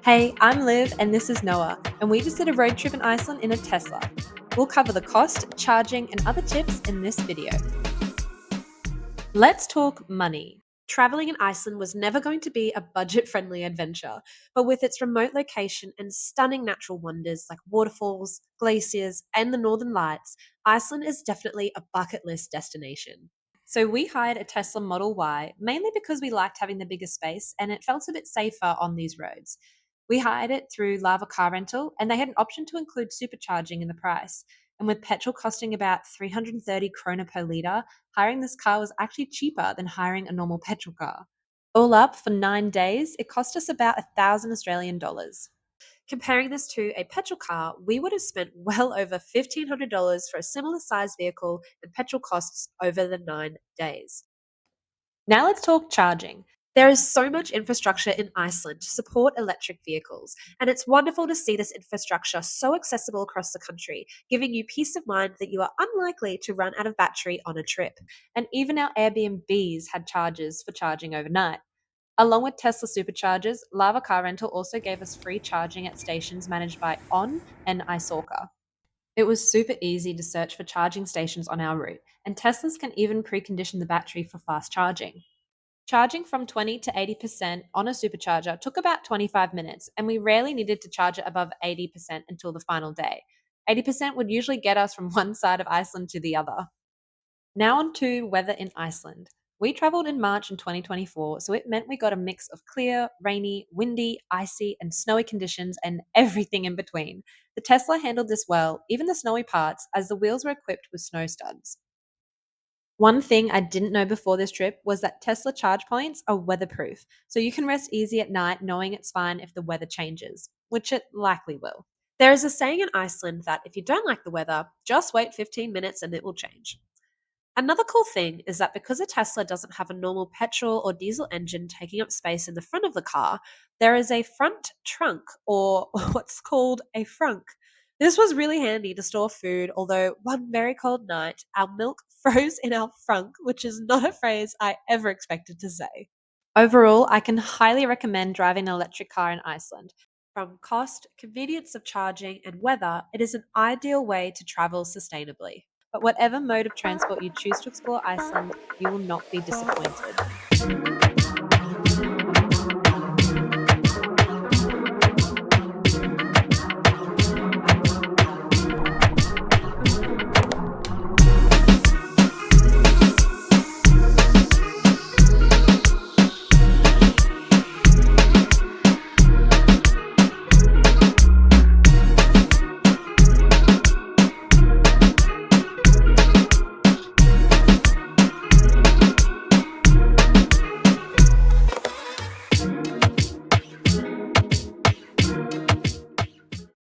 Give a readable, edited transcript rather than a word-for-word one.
Hey, I'm Liv and this is Noah, and we just did a road trip in Iceland in a Tesla. We'll cover the cost, charging, and other tips in this video. Let's talk money. Traveling in Iceland was never going to be a budget friendly adventure, but with its remote location and stunning natural wonders like waterfalls, glaciers, and the Northern Lights, Iceland is definitely a bucket list destination. So we hired a Tesla Model Y mainly because we liked having the bigger space and it felt a bit safer on these roads. We hired it through Lava Car Rental and they had an option to include supercharging in the price. And with petrol costing about 330 krona per litre, hiring this car was actually cheaper than hiring a normal petrol car. All up, for 9 days, it cost us about 1,000 Australian dollars. Comparing this to a petrol car, we would have spent well over $1,500 for a similar sized vehicle and petrol costs over the 9 days. Now let's talk charging. There is so much infrastructure in Iceland to support electric vehicles, and it's wonderful to see this infrastructure so accessible across the country, giving you peace of mind that you are unlikely to run out of battery on a trip. And even our Airbnbs had chargers for charging overnight. Along with Tesla superchargers, Lava Car Rental also gave us free charging at stations managed by On and Isorka. It was super easy to search for charging stations on our route, and Teslas can even precondition the battery for fast charging. Charging from 20 to 80% on a supercharger took about 25 minutes, and we rarely needed to charge it above 80% until the final day. 80% would usually get us from one side of Iceland to the other. Now on to weather in Iceland. We travelled in March in 2024, so it meant we got a mix of clear, rainy, windy, icy, and snowy conditions and everything in between. The Tesla handled this well, even the snowy parts, as the wheels were equipped with snow studs. One thing I didn't know before this trip was that Tesla charge points are weatherproof, so you can rest easy at night knowing it's fine if the weather changes, which it likely will. There is a saying in Iceland that if you don't like the weather, just wait 15 minutes and it will change. Another cool thing is that because a Tesla doesn't have a normal petrol or diesel engine taking up space in the front of the car, there is a front trunk, or what's called a frunk. This was really handy to store food, although one very cold night, our milk froze in our frunk, which is not a phrase I ever expected to say. Overall, I can highly recommend driving an electric car in Iceland. From cost, convenience of charging, and weather, it is an ideal way to travel sustainably. But whatever mode of transport you choose to explore Iceland, you will not be disappointed.